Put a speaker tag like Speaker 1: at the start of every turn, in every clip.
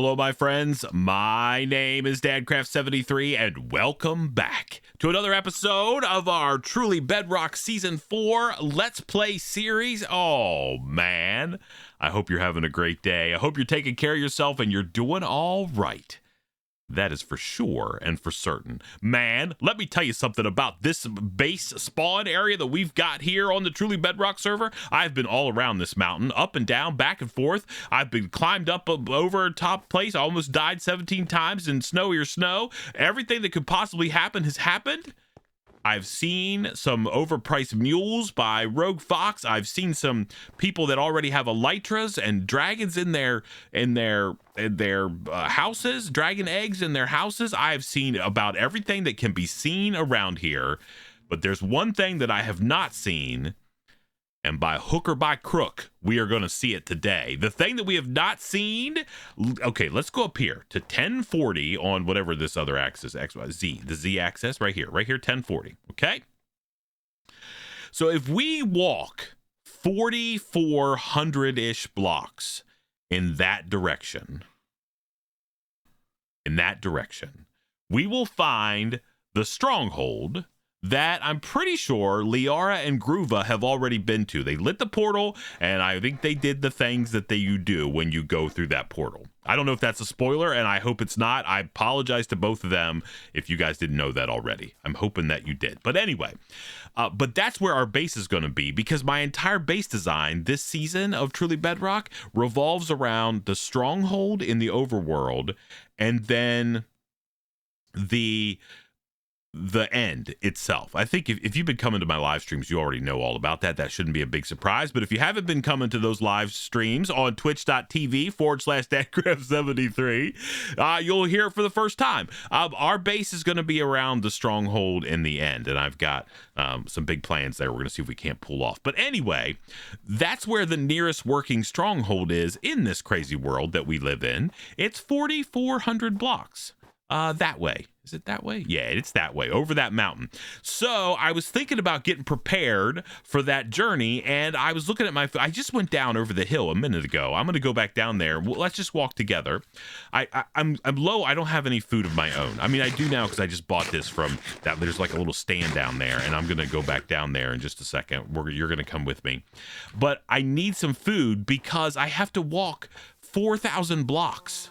Speaker 1: Hello, my friends. My name is DadCraft73, and welcome back to another episode of our Truly Bedrock Season 4 Let's Play series. Oh, man. I hope you're having a great day. I hope you're taking care of yourself and you're doing all right. That is for sure and for certain. Man, let me tell you something about this base spawn area that we've got here on the Truly Bedrock server. I've been all around this mountain, up and down, back and forth. I've been climbed up over top place. I almost died 17 times in snowier snow. Everything that could possibly happen has happened. I've seen some overpriced mules by Rogue Fox. I've seen some people that already have elytras and dragons in their houses, dragon eggs in their houses. I've seen about everything that can be seen around here. But there's one thing that I have not seen, and by hook or by crook, we are going to see it today. The thing that we have not seen. Okay, let's go up here to 1040 on whatever this other axis, X, Y, Z, the Z axis right here, 1040. Okay. So if we walk 4,400-ish blocks in that direction, we will find the stronghold that I'm pretty sure Liara and Groova have already been to. They lit the portal, and I think they did the things that you do when you go through that portal. I don't know if that's a spoiler, and I hope it's not. I apologize to both of them if you guys didn't know that already. I'm hoping that you did. But anyway, but that's where our base is going to be, because my entire base design this season of Truly Bedrock revolves around the stronghold in the overworld, and then the end itself. I think if you've been coming to my live streams, you already know all about that. That shouldn't be a big surprise. But if you haven't been coming to those live streams on twitch.tv/dadcraft73, you'll hear it for the first time. Our base is going to be around the stronghold in the end. And I've got some big plans there. We're going to see if we can't pull off. But anyway, that's where the nearest working stronghold is in this crazy world that we live in. It's 4,400 blocks that way. Is it that way? Yeah, it's that way, over that mountain. So I was thinking about getting prepared for that journey, and I was looking at I just went down over the hill a minute ago. I'm going to go back down there. Well, let's just walk together. I'm low. I don't have any food of my own. I mean, I do now because I just bought this from that. There's like a little stand down there, and I'm going to go back down there in just a second. You're going to come with me. But I need some food because I have to walk 4,000 blocks.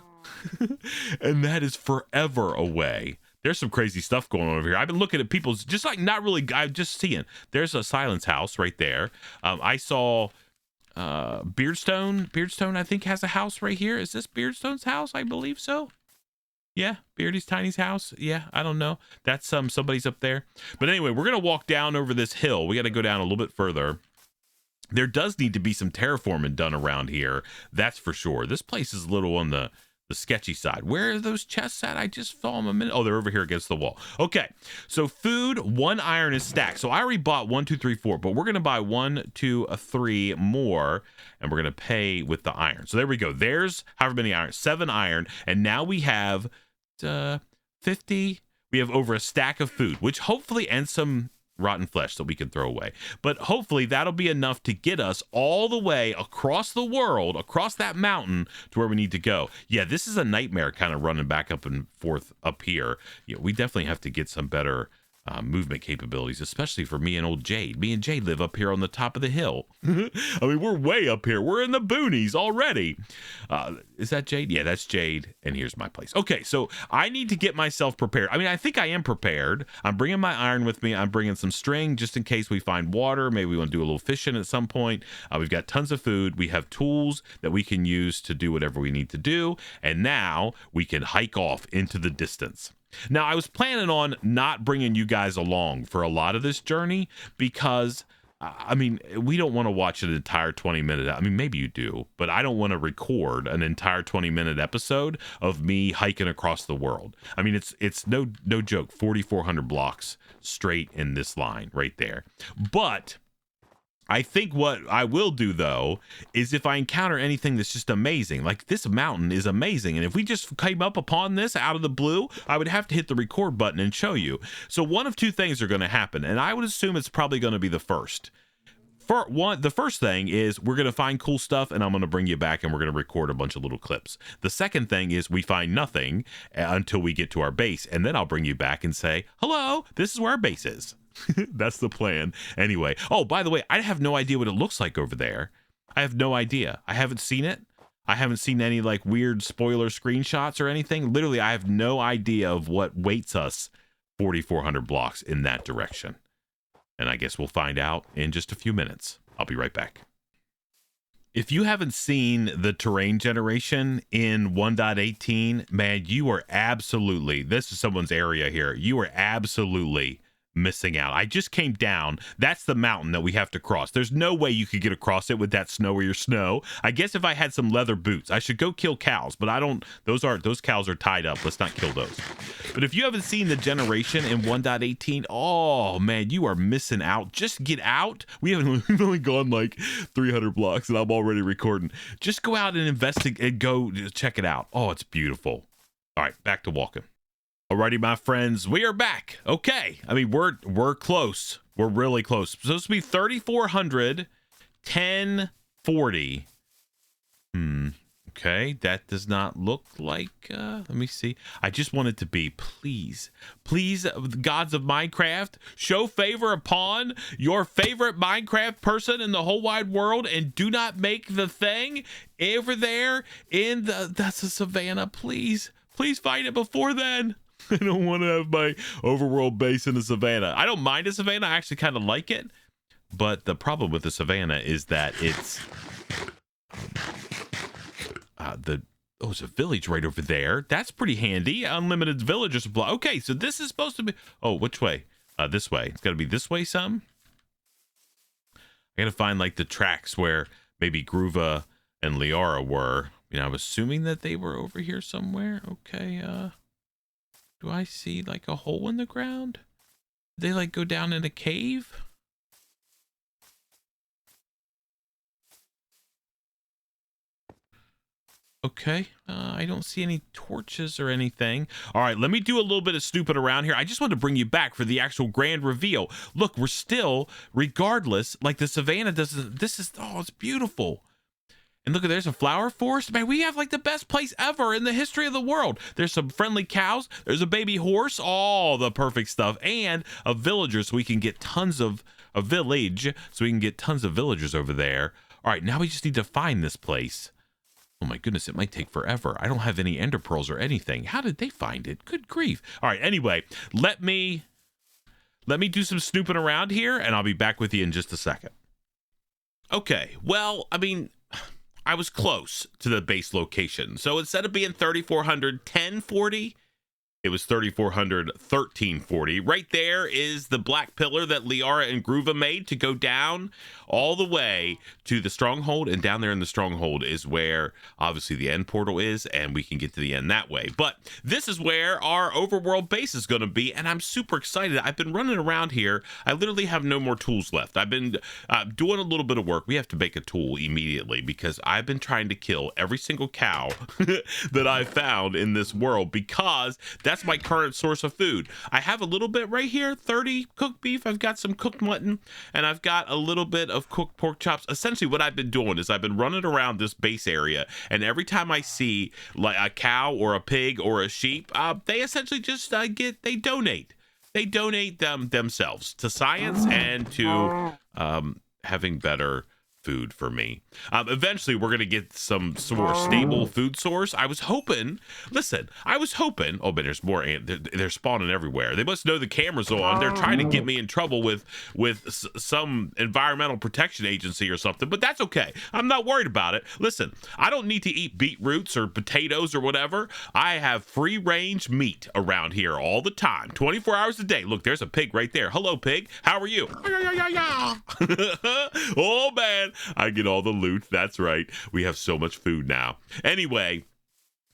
Speaker 1: And that is forever away. There's some crazy stuff going on over here. I've been looking at people's, just like, not really, I'm just seeing. There's a silence house right there. I saw Beardstone. Beardstone, I think, has a house right here. Is this Beardstone's house? I believe so. Yeah, Beardy's Tiny's house. Yeah, I don't know. That's somebody's up there. But anyway, we're going to walk down over this hill. We got to go down a little bit further. There does need to be some terraforming done around here. That's for sure. This place is a little on the sketchy side. Where are those chests at? I just saw them a minute. Oh, they're over here against the wall. Okay, so food, 1 iron is stacked. So I already bought 1, 2, 3, 4, but we're going to buy 1, 2, 3 more, and we're going to pay with the iron. So there we go. There's however many iron, 7 iron, and now we have 50. We have over a stack of food, which hopefully, and some rotten flesh that we can throw away, but hopefully that'll be enough to get us all the way across the world, across that mountain to where we need to go. Yeah, this is a nightmare kind of running back up and forth up here. Yeah, we definitely have to get some better movement capabilities, especially for me and old Jade. Me and Jade live up here on the top of the hill. I mean, we're way up here. We're in the boonies already. Is that Jade? Yeah, that's Jade. And here's my place. Okay, so I need to get myself prepared. I mean, I think I am prepared. I'm bringing my iron with me. I'm bringing some string just in case we find water. Maybe we want to do a little fishing at some point. We've got tons of food. We have tools that we can use to do whatever we need to do. And now we can hike off into the distance. Now, I was planning on not bringing you guys along for a lot of this journey because, I mean, we don't want to watch an entire 20-minute. I mean, maybe you do, but I don't want to record an entire 20-minute episode of me hiking across the world. I mean, it's no joke, 4,400 blocks straight in this line right there. But I think what I will do, though, is if I encounter anything that's just amazing, like this mountain is amazing, and if we just came up upon this out of the blue, I would have to hit the record button and show you. So one of two things are going to happen, and I would assume it's probably going to be the first. the first thing is we're going to find cool stuff, and I'm going to bring you back, and we're going to record a bunch of little clips. The second thing is we find nothing until we get to our base, and then I'll bring you back and say, hello, this is where our base is. That's the plan. Anyway, oh, by the way, I have no idea what it looks like over there. I have no idea. I haven't seen it. I haven't seen any like weird spoiler screenshots or anything. Literally, I have no idea of what waits us 4,400 blocks in that direction. And I guess we'll find out in just a few minutes. I'll be right back. If you haven't seen the terrain generation in 1.18, man, you are absolutely, this is someone's area here. You are absolutely missing out. I just came down. That's the mountain that we have to cross. There's no way you could get across it with that snow or your snow. I guess if I had some leather boots, I should go kill cows, but I don't, those cows are tied up. Let's not kill those. But if you haven't seen the generation in 1.18, oh man, you are missing out. Just get out. We've only gone like 300 blocks and I'm already recording. Just go out and investigate and go check it out. Oh, it's beautiful. All right, back to walking. Alrighty, my friends, we are back. Okay, I mean we're close. We're really close. It's supposed to be 3,400, 1040. Okay, that does not look like. Let me see. I just want it to be, please, gods of Minecraft, show favor upon your favorite Minecraft person in the whole wide world, and do not make the thing over there in that's a savannah. Please find it before then. I don't want to have my overworld base in a savannah. I don't mind a savannah. I actually kind of like it. But the problem with the savannah is that it's there's a village right over there. That's pretty handy. Unlimited villager supply. Okay, so this is supposed to be, oh, which way? This way. It's got to be this way some. I got to find like the tracks where maybe Groova and Liara were. You know, I'm assuming that they were over here somewhere. Okay, do I see like a hole in the ground? Did they like go down in a cave? Okay, I don't see any torches or anything. All right, let me do a little bit of snooping around here. I just want to bring you back for the actual grand reveal. Look, we're still, regardless, like the savannah doesn't, this is, oh, it's beautiful. And look, there's a flower forest. Man, we have like the best place ever in the history of the world. There's some friendly cows. There's a baby horse. All the perfect stuff. And a villager so we can get tons of, a village so we can get tons of villagers over there. All right, now we just need to find this place. Oh my goodness, it might take forever. I don't have any ender pearls or anything. How did they find it? Good grief. All right, anyway, let me do some snooping around here and I'll be back with you in just a second. Okay, well, I mean, I was close to the base location. So instead of being 3,400, 1040, it was 3,400, 1340. Right there is the black pillar that Liara and Groova made to go down all the way to the stronghold. And down there in the stronghold is where obviously the end portal is, and we can get to the end that way. But this is where our overworld base is going to be, and I'm super excited. I've been running around here. I literally have no more tools left. I've been doing a little bit of work. We have to make a tool immediately because I've been trying to kill every single cow that I found in this world because that's my current source of food. I have a little bit right here, 30 cooked beef. I've got some cooked mutton, and I've got a little bit of cooked pork chops. Essentially, what I've been doing is I've been running around this base area, and every time I see like a cow or a pig or a sheep, they essentially just they donate. They donate themselves to science and to having better food for me. Eventually we're gonna get some more stable food source. I was hoping, oh, but there's more they're spawning everywhere. They must know the camera's on. They're trying to get me in trouble with some environmental protection agency or something, but that's okay. I'm not worried about it. Listen, I don't need to eat beetroots or potatoes or whatever. I have free range meat around here all the time, 24 hours a day. Look, there's a pig right there. Hello, pig. How are you? Oh man, I get all the loot. That's right. We have so much food now. Anyway,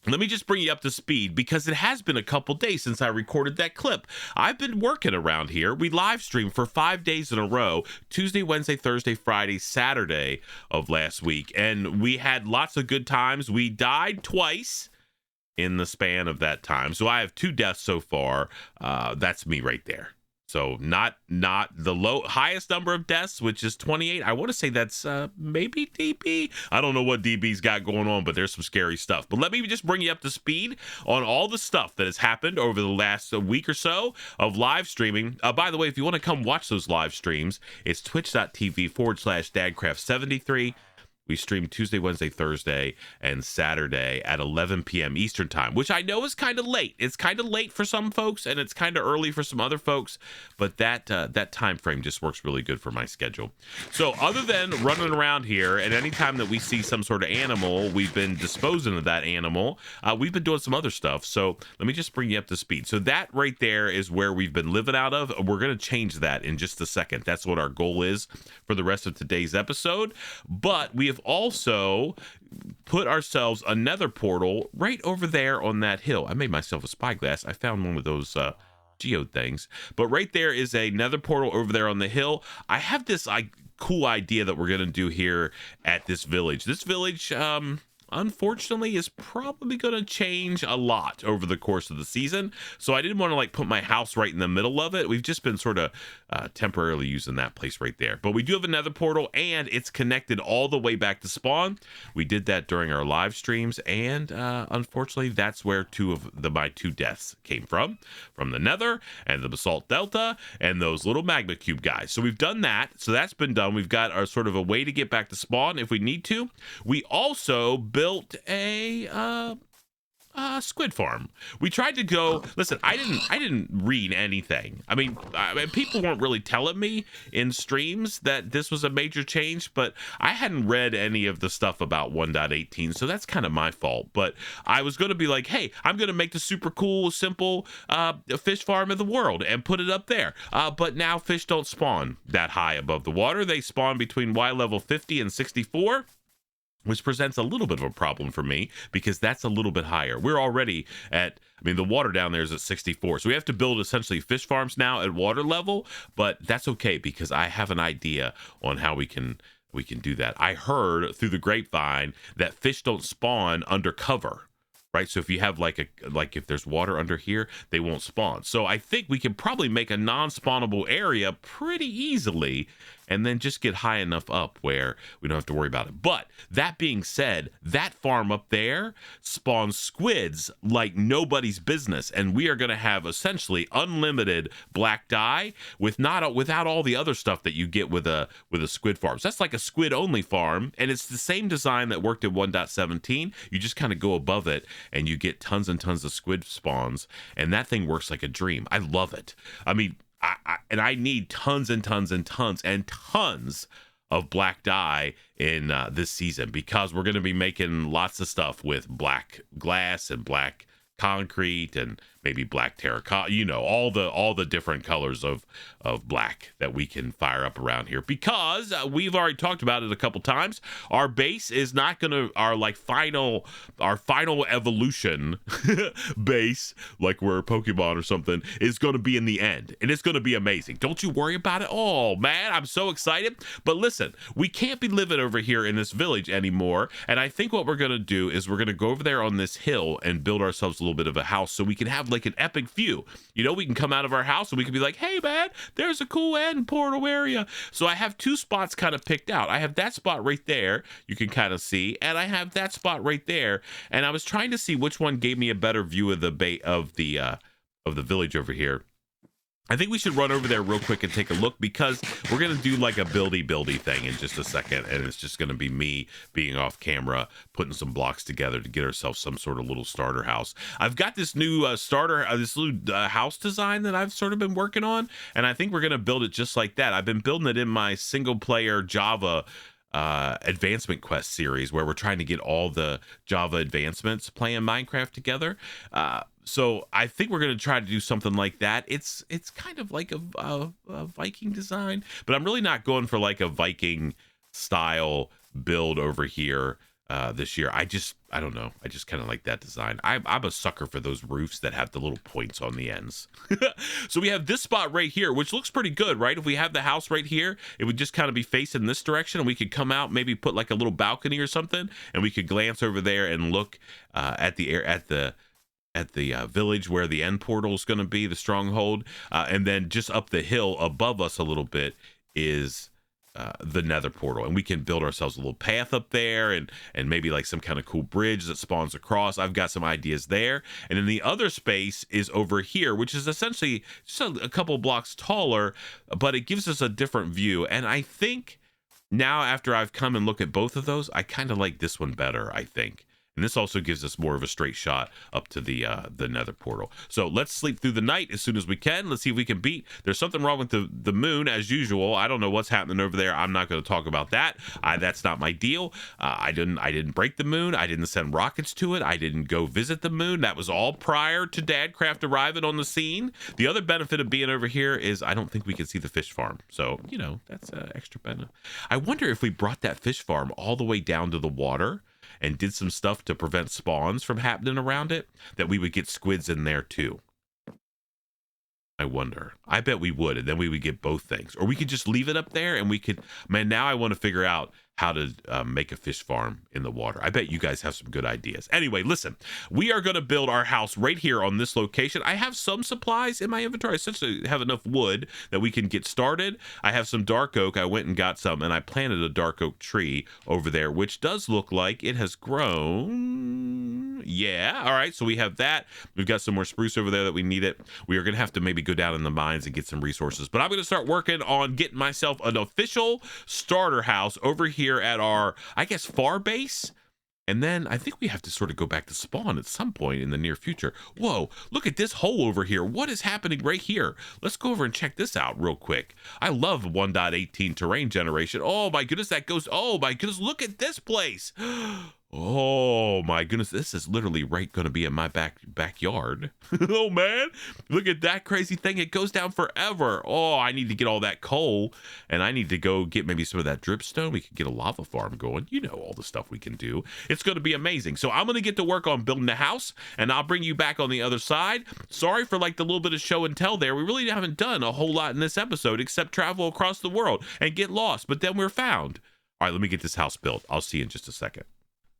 Speaker 1: let me just bring you up to speed because it has been a couple days since I recorded that clip. I've been working around here. We live streamed for 5 days in a row, Tuesday, Wednesday, Thursday, Friday, Saturday of last week. And we had lots of good times. We died twice in the span of that time. So I have 2 deaths so far. That's me right there. So not the highest number of deaths, which is 28. I want to say that's maybe DB. I don't know what DB's got going on, but there's some scary stuff. But let me just bring you up to speed on all the stuff that has happened over the last week or so of live streaming. By the way, if you want to come watch those live streams, it's twitch.tv/dadcraft73. We stream Tuesday, Wednesday, Thursday, and Saturday at 11 p.m. Eastern time, which I know is kind of late. It's kind of late for some folks, and it's kind of early for some other folks, but that time frame just works really good for my schedule. So other than running around here, and anytime that we see some sort of animal, we've been disposing of that animal. We've been doing some other stuff. So let me just bring you up to speed. So that right there is where we've been living out of. We're going to change that in just a second. That's what our goal is for the rest of today's episode. But we have also put ourselves a nether portal right over there on that hill. I made myself a spyglass. I found one of those geode things, but right there is a nether portal over there on the hill. I have this cool idea that we're going to do here at this village. This village, unfortunately, is probably going to change a lot over the course of the season. So I didn't want to put my house right in the middle of it. We've just been sort of temporarily using that place right there. But we do have another portal, and it's connected all the way back to spawn. We did that during our live streams, and unfortunately, that's where my two deaths came from the nether and the basalt delta and those little magma cube guys. So we've done that. So that's been done. We've got our sort of a way to get back to spawn if we need to. We also built a squid farm. We tried to go. Listen, I didn't read anything. I mean, people weren't really telling me in streams that this was a major change, but I hadn't read any of the stuff about 1.18, so that's kind of my fault. But I was going to be like, hey, I'm going to make the super cool, simple fish farm in the world and put it up there. But now fish don't spawn that high above the water. They spawn between Y level 50 and 64. Which presents a little bit of a problem for me because that's a little bit higher. We're already the water down there is at 64. So we have to build essentially fish farms now at water level, but that's okay because I have an idea on how we can do that. I heard through the grapevine that fish don't spawn undercover. Right, so if you have if there's water under here, they won't spawn. So I think we can probably make a non-spawnable area pretty easily and then just get high enough up where we don't have to worry about it. But that being said, that farm up there spawns squids like nobody's business, and we are going to have essentially unlimited black dye without all the other stuff that you get with a squid farm. So that's like a squid only farm, and it's the same design that worked in 1.17. You just kind of go above it and you get tons and tons of squid spawns, and that thing works like a dream. I love it. I mean, I need tons and tons and tons and tons of black dye in this season because we're going to be making lots of stuff with black glass and black concrete and maybe black terracotta, all the different colors of black that we can fire up around here because we've already talked about it a couple times. Our base is not gonna our final evolution base, like we're a Pokemon or something, is gonna be in the end, and it's gonna be amazing. Don't you worry about it. Oh man, I'm so excited. But listen, we can't be living over here in this village anymore, and I think what we're gonna do is we're gonna go over there on this hill and build ourselves a little bit of a house so we can have an epic view. We can come out of our house and we can be like, hey man, there's a cool end portal area. So I have two spots kind of picked out. I have that spot right there you can kind of see, and I have that spot right there, and I was trying to see which one gave me a better view of the village over here. I think we should run over there real quick and take a look because we're going to do like a buildy thing in just a second. And it's just going to be me being off camera, putting some blocks together to get ourselves some sort of little starter house. I've got this new house design that I've sort of been working on. And I think we're going to build it just like that. I've been building it in my single player Java advancement quest series where we're trying to get all the Java advancements playing Minecraft together. So I think we're going to try to do something like that. It's kind of like a Viking design, but I'm really not going for like a Viking style build over here this year. I don't know. I just kind of like that design. I'm a sucker for those roofs that have the little points on the ends. So we have this spot right here, which looks pretty good, right? If we have the house right here, it would just kind of be facing this direction, and we could come out, maybe put like a little balcony or something, and we could glance over there and look at the at the village where the end portal is going to be, the stronghold, and then just up the hill above us a little bit is the nether portal, and we can build ourselves a little path up there, and maybe like some kind of cool bridge that spawns across. I've got some ideas there. And then the other space is over here, which is essentially just a couple blocks taller, but it gives us a different view. And I think now, after I've come and looked at both of those, I kind of like this one better, I think. And this also gives us more of a straight shot up to the nether portal. So let's sleep through the night as soon as we can. Let's see if we can beat. There's something wrong with the moon, as usual. I don't know what's happening over there. I'm not going to talk about that. That's not my deal. I didn't break the moon. I didn't send rockets to it. I didn't go visit the moon. That was all prior to Dadcraft arriving on the scene. The other benefit of being over here is I don't think we can see the fish farm. So, you know, that's an extra benefit. I wonder if we brought that fish farm all the way down to the water and did some stuff to prevent spawns from happening around it, that we would get squids in there too. I wonder. I bet we would, and then we would get both things. Or we could just leave it up there, and we could... Man, now I want to figure out how to make a fish farm in the water. I bet you guys have some good ideas. Anyway, listen, we are going to build our house right here on this location. I have some supplies in my inventory. I essentially have enough wood that we can get started. I have some dark oak. I went and got some, and I planted a dark oak tree over there, which does look like it has grown. Yeah, all right, so we have that. We've got some more spruce over there that we need it. We are going to have to maybe go down in the mines and get some resources, but I'm going to start working on getting myself an official starter house over here at our, I guess, far base. And then I think we have to sort of go back to spawn at some point in the near future. Whoa, look at this hole over here. What is happening right here? Let's go over and check this out real quick. I love 1.18 terrain generation. Oh my goodness, that goes, oh my goodness, look at this place. Oh my goodness, this is literally right going to be in my backyard. Oh man, look at that crazy thing. It goes down forever. Oh, I need to get all that coal, and I need to go get maybe some of that dripstone. We could get a lava farm going. You know, all the stuff we can do. It's going to be amazing. So I'm going to get to work on building the house, and I'll bring you back on the other side. Sorry for like the little bit of show and tell there. We really haven't done a whole lot in this episode except travel across the world and get lost, but then we're found. All right, let me get this house built. I'll see you in just a second.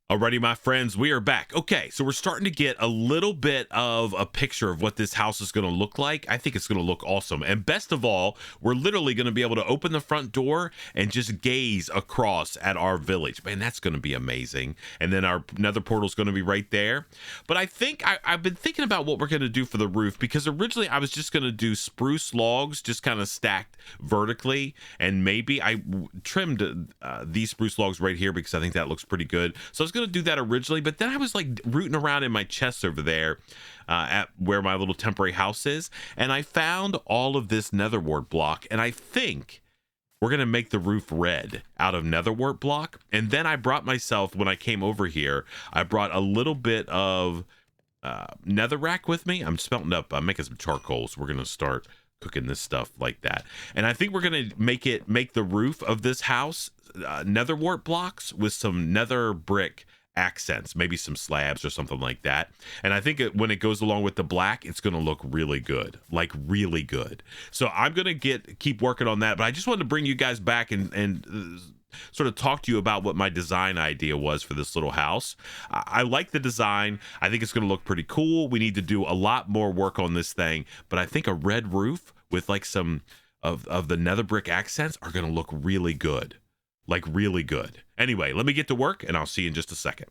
Speaker 1: Alrighty, my friends, we are back. Okay, so we're starting to get a little bit of a picture of what this house is going to look like. I think it's going to look awesome. And best of all, we're literally going to be able to open the front door and just gaze across at our village. Man, that's going to be amazing. And then our nether portal is going to be right there. But I think I've been thinking about what we're going to do for the roof, because originally I was just going to do spruce logs just kind of stacked vertically. And maybe I trimmed these spruce logs right here because I think that looks pretty good. So I was going to do that originally, but then I was like rooting around in my chest over there at where my little temporary house is, and I found all of this netherwart block, and I think we're going to make the roof red out of netherwart block. And then I brought myself, when I came over here, I brought a little bit of netherrack with me. I'm smelting up, I'm making some charcoal, so we're going to start cooking this stuff like that. And I think we're going to make the roof of this house netherwart blocks with some nether brick accents, maybe some slabs or something like that. And I think when it goes along with the black, it's going to look really good, like really good. So I'm going to keep working on that, but I just wanted to bring you guys back and sort of talk to you about what my design idea was for this little house. I like the design. I think it's going to look pretty cool. We need to do a lot more work on this thing, but I think a red roof with like some of the nether brick accents are going to look really good. Like really good. Anyway, let me get to work, and I'll see you in just a second.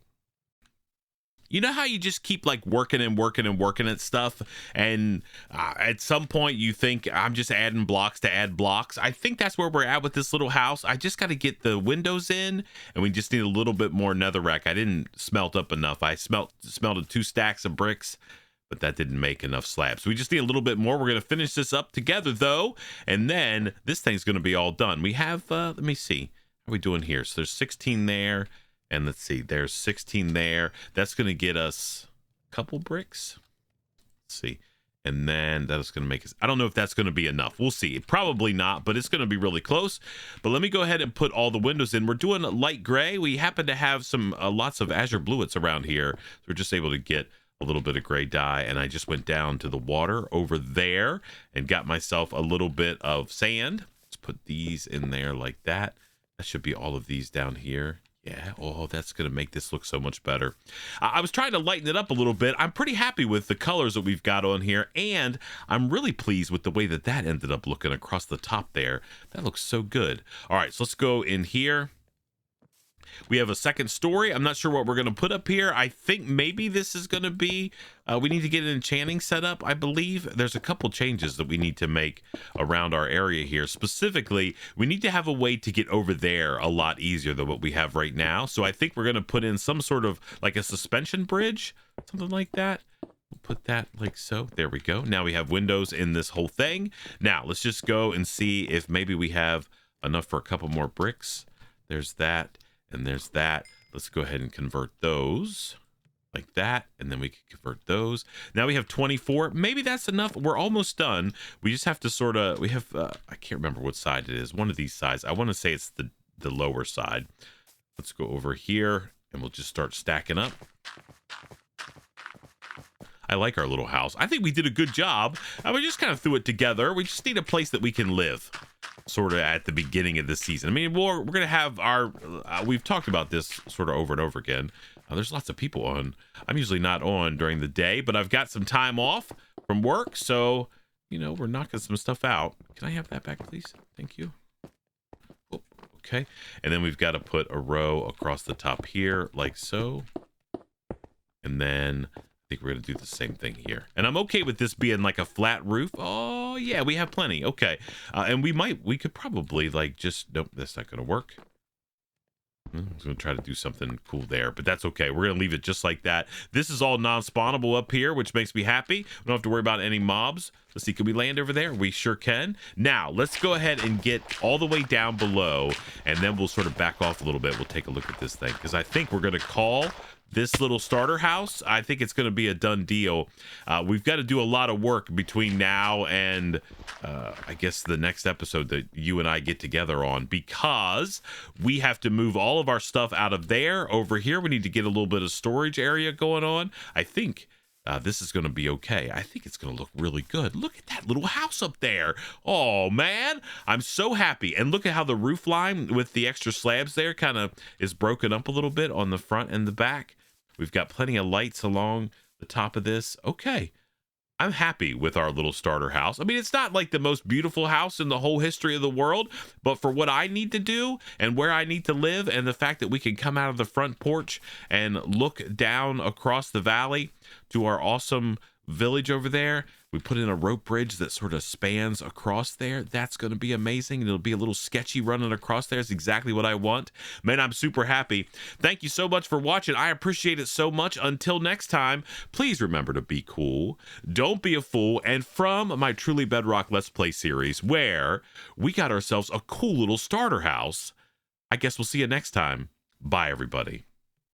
Speaker 1: You know how you just keep like working and working and working at stuff, and at some point you think, I'm just adding blocks to add blocks? I think that's where we're at with this little house. I just got to get the windows in, and we just need a little bit more netherrack. I didn't smelt up enough. I smelted 2 stacks of bricks, but that didn't make enough slabs. So we just need a little bit more. We're going to finish this up together though, and then this thing's going to be all done. We have, let me see. How are we doing here? So there's 16 there, and let's see, there's 16 there. That's going to get us a couple bricks. Let's see. And then that is going to make us, I don't know if that's going to be enough. We'll see. Probably not, but it's going to be really close. But let me go ahead and put all the windows in. We're doing light gray. We happen to have some lots of azure bluets around here. So we're just able to get a little bit of gray dye, and I just went down to the water over there and got myself a little bit of sand. Let's put these in there like that. That should be all of these down here. Yeah, oh, that's going to make this look so much better. I was trying to lighten it up a little bit. I'm pretty happy with the colors that we've got on here, and I'm really pleased with the way that that ended up looking across the top there. That looks so good. All right, so let's go in here. We have a second story. I'm not sure what we're going to put up here. I think maybe this is going to be, we need to get an enchanting set up, I believe. There's a couple changes that we need to make around our area here. Specifically, we need to have a way to get over there a lot easier than what we have right now. So I think we're going to put in some sort of like a suspension bridge, something like that. We'll put that like so. There we go. Now we have windows in this whole thing. Now let's just go and see if maybe we have enough for a couple more bricks. There's that. And there's that. Let's go ahead and convert those like that. And then we can convert those. Now we have 24. Maybe that's enough. We're almost done. We just have to sort of, we have, I can't remember what side it is. One of these sides. I want to say it's the lower side. Let's go over here and we'll just start stacking up. I like our little house. I think we did a good job. We just kind of threw it together. We just need a place that we can live. Sort of at the beginning of the season. I mean, we're going to have our, we've talked about this sort of over and over again. There's lots of people on. I'm usually not on during the day, but I've got some time off from work. So, you know, we're knocking some stuff out. Can I have that back, please? Thank you. Oh, okay. And then we've got to put a row across the top here like so. And then I think we're going to do the same thing here. And I'm okay with this being like a flat roof. Oh, yeah, we have plenty. Okay. And we could probably like just, nope, that's not going to work. I was going to try to do something cool there, but that's okay. We're going to leave it just like that. This is all non-spawnable up here, which makes me happy. We don't have to worry about any mobs. Let's see, can we land over there? We sure can. Now, let's go ahead and get all the way down below, and then we'll sort of back off a little bit. We'll take a look at this thing, because I think we're going to call this little starter house. I think it's going to be a done deal. We've got to do a lot of work between now and I guess the next episode that you and I get together on, because we have to move all of our stuff out of there over here. We need to get a little bit of storage area going on. I think this is going to be okay. I think it's going to look really good. Look at that little house up there. Oh, man. I'm so happy. And look at how the roof line with the extra slabs there kind of is broken up a little bit on the front and the back. We've got plenty of lights along the top of this. Okay. I'm happy with our little starter house. I mean, it's not like the most beautiful house in the whole history of the world, but for what I need to do and where I need to live, and the fact that we can come out of the front porch and look down across the valley to our awesome village over there. We put in a rope bridge that sort of spans across there. That's going to be amazing. It'll be a little sketchy running across there. It's exactly what I want. Man, I'm super happy. Thank you so much for watching. I appreciate it so much. Until next time, please remember to be cool. Don't be a fool. And from my Truly Bedrock Let's Play series, where we got ourselves a cool little starter house, I guess we'll see you next time. Bye, everybody.